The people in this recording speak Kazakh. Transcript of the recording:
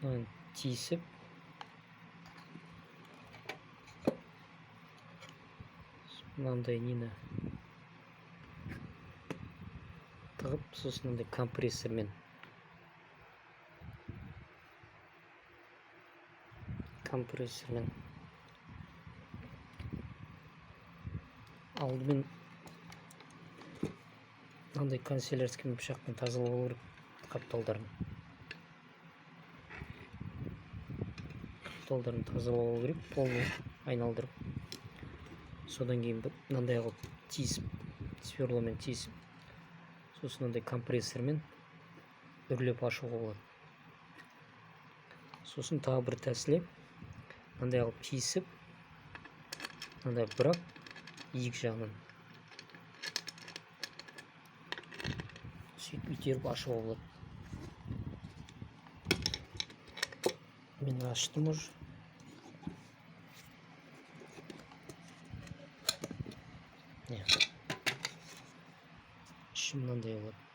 тиісіп мынандай нені тығып, сосын мындай компрессормен алдымен мынандай канцелярский пышақпен тазалау керек қапталдарын тазалау керек, полный айналдырып. Содан кейін мынандай қылып тиісіп, сверломен тиісіп, сосын мындай компрессормен үрлеп ашуға болады. Сосын тағы бір тәсілі, мындай қылып тиісіп, мындай бұрап, екі жағынан сөйтіп итеріп ашуға болады. Мен аштым уже. іші мынандай болады.